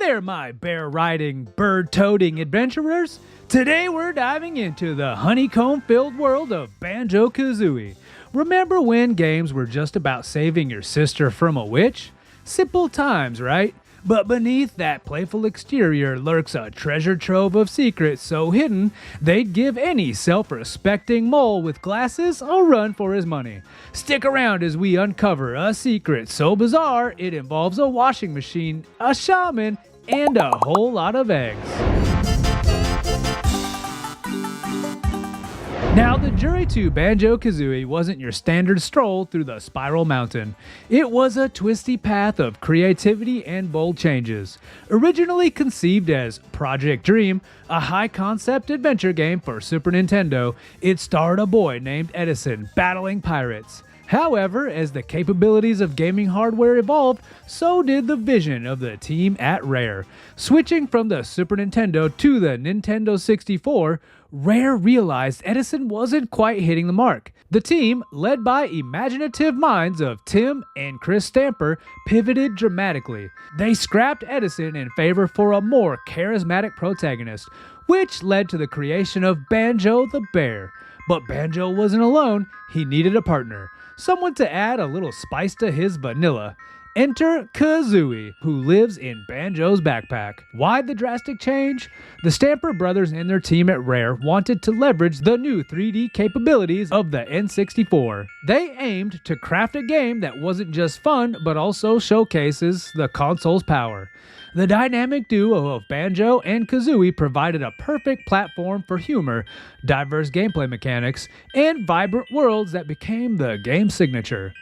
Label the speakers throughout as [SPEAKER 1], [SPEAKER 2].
[SPEAKER 1] there, my bear-riding, bird-toting adventurers! Today we're diving into the honeycomb-filled world of Banjo-Kazooie. Remember when games were just about saving your sister from a witch? Simple times, right? But beneath that playful exterior lurks a treasure trove of secrets so hidden, they'd give any self-respecting mole with glasses a run for his money. Stick around as we uncover a secret so bizarre it involves a washing machine, a shaman, and a whole lot of eggs. Now, the journey to Banjo-Kazooie wasn't your standard stroll through the Spiral Mountain. It was a twisty path of creativity and bold changes. Originally conceived as Project Dream, a high-concept adventure game for Super Nintendo, it starred a boy named Edison battling pirates. However, as the capabilities of gaming hardware evolved, so did the vision of the team at Rare. Switching from the Super Nintendo to the Nintendo 64, Rare realized Edison wasn't quite hitting the mark. The team, led by imaginative minds of Tim and Chris Stamper, pivoted dramatically. They scrapped Edison in favor for a more charismatic protagonist, which led to the creation of Banjo the Bear. But Banjo wasn't alone, he needed a partner. Someone to add a little spice to his vanilla. Enter Kazooie, who lives in Banjo's backpack. Why the drastic change? The Stamper brothers and their team at Rare wanted to leverage the new 3D capabilities of the N64. They aimed to craft a game that wasn't just fun, but also showcases the console's power. The dynamic duo of Banjo and Kazooie provided a perfect platform for humor, diverse gameplay mechanics, and vibrant worlds that became the game's signature.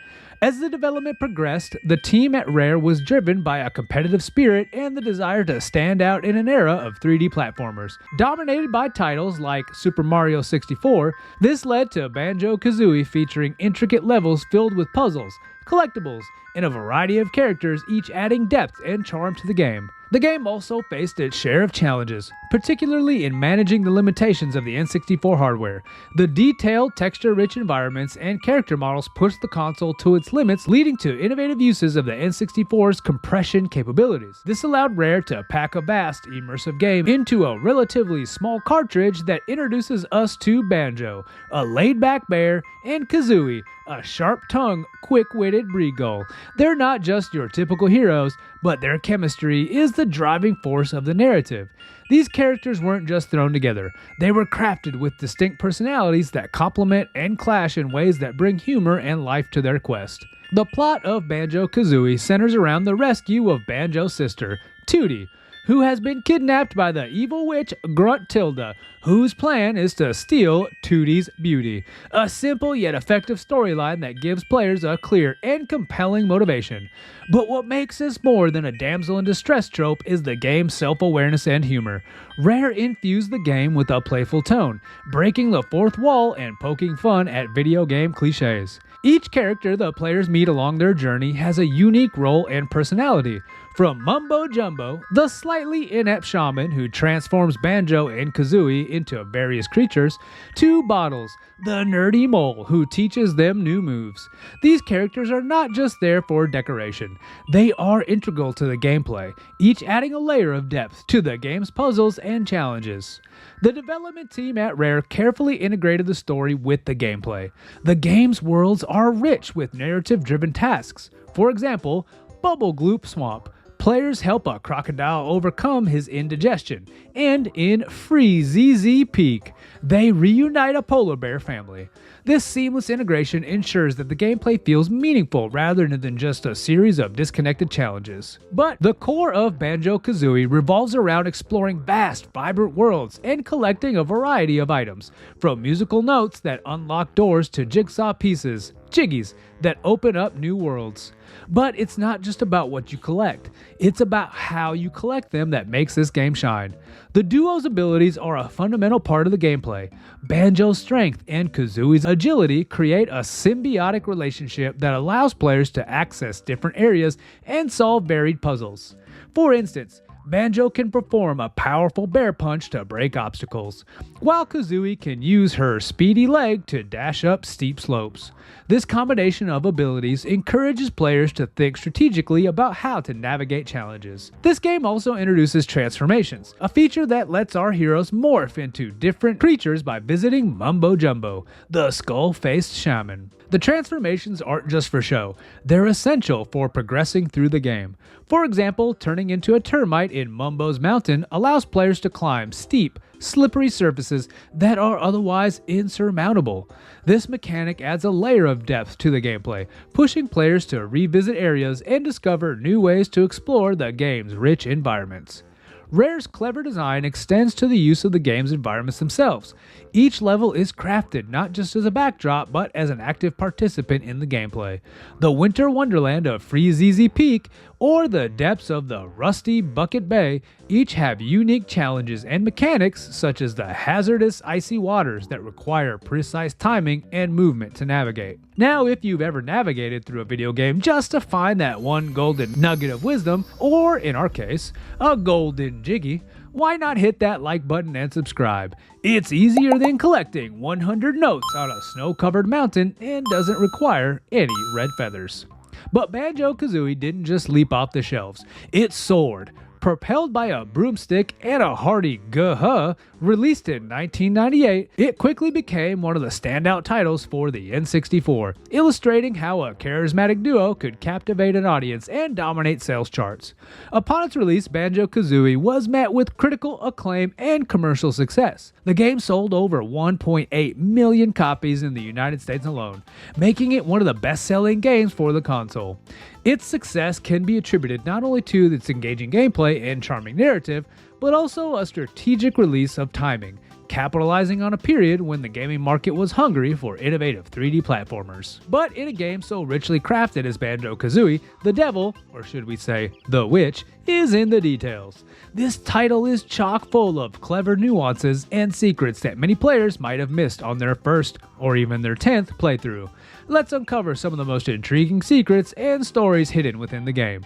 [SPEAKER 1] As the development progressed, the team at Rare was driven by a competitive spirit and the desire to stand out in an era of 3D platformers. Dominated by titles like Super Mario 64, this led to Banjo-Kazooie featuring intricate levels filled with puzzles, collectibles, and a variety of characters, each adding depth and charm to the game. The game also faced its share of challenges, particularly in managing the limitations of the N64 hardware. The detailed, texture-rich environments and character models pushed the console to its limits, leading to innovative uses of the N64's compression capabilities. This allowed Rare to pack a vast, immersive game into a relatively small cartridge that introduces us to Banjo, a laid-back bear, and Kazooie, a sharp-tongued, quick-witted breed gull. They're not just your typical heroes, but their chemistry is the driving force of the narrative. These characters weren't just thrown together. They were crafted with distinct personalities that complement and clash in ways that bring humor and life to their quest. The plot of Banjo-Kazooie centers around the rescue of Banjo's sister, Tootie, who has been kidnapped by the evil witch Gruntilda, whose plan is to steal Tootie's beauty. A simple yet effective storyline that gives players a clear and compelling motivation. But what makes this more than a damsel in distress trope is the game's self-awareness and humor. Rare infused the game with a playful tone, breaking the fourth wall and poking fun at video game cliches. Each character the players meet along their journey has a unique role and personality. From Mumbo Jumbo, the slightly inept shaman who transforms Banjo and Kazooie into various creatures, to Bottles, the nerdy mole who teaches them new moves. These characters are not just there for decoration. They are integral to the gameplay, each adding a layer of depth to the game's puzzles and challenges. The development team at Rare carefully integrated the story with the gameplay. The game's worlds are rich with narrative-driven tasks. For example, Bubble Gloop Swamp. Players help a crocodile overcome his indigestion, and in Free ZZ Peak, they reunite a polar bear family. This seamless integration ensures that the gameplay feels meaningful rather than just a series of disconnected challenges. But the core of Banjo-Kazooie revolves around exploring vast, vibrant worlds and collecting a variety of items, from musical notes that unlock doors to jigsaw pieces, jiggies, that open up new worlds. But it's not just about what you collect, it's about how you collect them that makes this game shine. The duo's abilities are a fundamental part of the gameplay. Banjo's strength and Kazooie's agility create a symbiotic relationship that allows players to access different areas and solve varied puzzles. For instance, Banjo can perform a powerful bear punch to break obstacles, while Kazooie can use her speedy leg to dash up steep slopes. This combination of abilities encourages players to think strategically about how to navigate challenges. This game also introduces transformations, a feature that lets our heroes morph into different creatures by visiting Mumbo Jumbo, the skull-faced shaman. The transformations aren't just for show, they're essential for progressing through the game. For example, turning into a termite in Mumbo's Mountain allows players to climb steep, slippery surfaces that are otherwise insurmountable. This mechanic adds a layer of depth to the gameplay, pushing players to revisit areas and discover new ways to explore the game's rich environments. Rare's clever design extends to the use of the game's environments themselves. Each level is crafted not just as a backdrop, but as an active participant in the gameplay. The winter wonderland of Freezeezy Peak or the depths of the rusty Bucket Bay each have unique challenges and mechanics, such as the hazardous icy waters that require precise timing and movement to navigate. Now, if you've ever navigated through a video game just to find that one golden nugget of wisdom, or in our case, a golden jiggy, why not hit that like button and subscribe? It's easier than collecting 100 notes on a snow-covered mountain and doesn't require any red feathers. But Banjo-Kazooie didn't just leap off the shelves, it soared. Propelled by a broomstick and a hearty gah-huh, released in 1998, it quickly became one of the standout titles for the N64, illustrating how a charismatic duo could captivate an audience and dominate sales charts. Upon its release, Banjo-Kazooie was met with critical acclaim and commercial success. The game sold over 1.8 million copies in the United States alone, making it one of the best-selling games for the console. Its success can be attributed not only to its engaging gameplay and charming narrative, but also a strategic release of timing, capitalizing on a period when the gaming market was hungry for innovative 3D platformers. But in a game so richly crafted as Banjo-Kazooie, the devil, or should we say the witch, is in the details. This title is chock full of clever nuances and secrets that many players might have missed on their first or even their 10th playthrough. Let's uncover some of the most intriguing secrets and stories hidden within the game.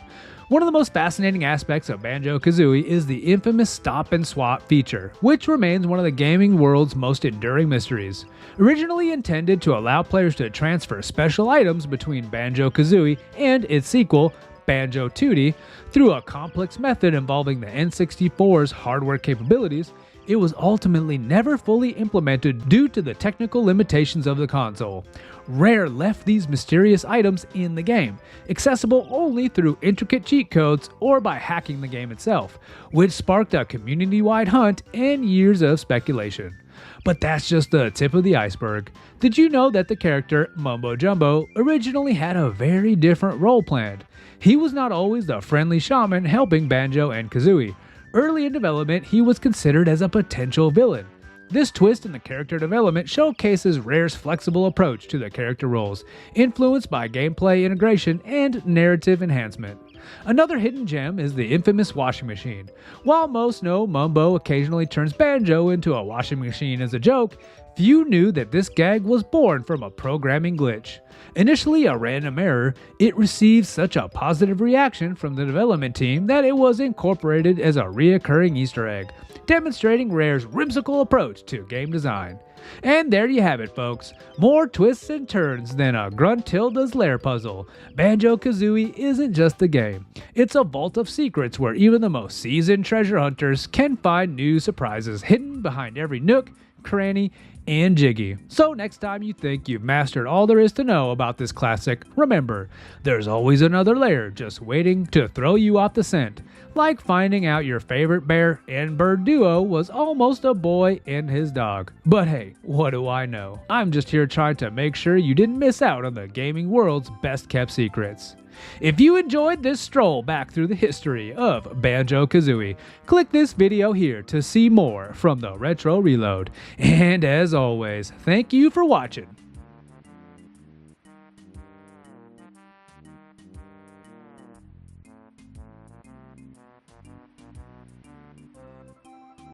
[SPEAKER 1] One of the most fascinating aspects of Banjo-Kazooie is the infamous Stop N Swop feature, which remains one of the gaming world's most enduring mysteries. Originally intended to allow players to transfer special items between Banjo-Kazooie and its sequel, Banjo-Tooie, through a complex method involving the N64's hardware capabilities, it was ultimately never fully implemented due to the technical limitations of the console. Rare left these mysterious items in the game, accessible only through intricate cheat codes or by hacking the game itself, which sparked a community-wide hunt and years of speculation. But that's just the tip of the iceberg. Did you know that the character, Mumbo Jumbo, originally had a very different role planned? He was not always the friendly shaman helping Banjo and Kazooie. Early in development, he was considered as a potential villain. This twist in the character development showcases Rare's flexible approach to the character roles, influenced by gameplay integration and narrative enhancement. Another hidden gem is the infamous washing machine. While most know Mumbo occasionally turns Banjo into a washing machine as a joke, few knew that this gag was born from a programming glitch. Initially a random error, it received such a positive reaction from the development team that it was incorporated as a reoccurring Easter egg, demonstrating Rare's whimsical approach to game design. And there you have it, folks. More twists and turns than a Gruntilda's Lair puzzle. Banjo-Kazooie isn't just a game. It's a vault of secrets where even the most seasoned treasure hunters can find new surprises hidden behind every nook, cranny, and jiggy. So next time you think you've mastered all there is to know about this classic, remember, there's always another layer just waiting to throw you off the scent. Like finding out your favorite bear and bird duo was almost a boy and his dog. But hey, what do I know? I'm just here trying to make sure you didn't miss out on the gaming world's best kept secrets. If you enjoyed this stroll back through the history of Banjo-Kazooie, click this video here to see more from the Retro Reload. And as always, thank you for watching.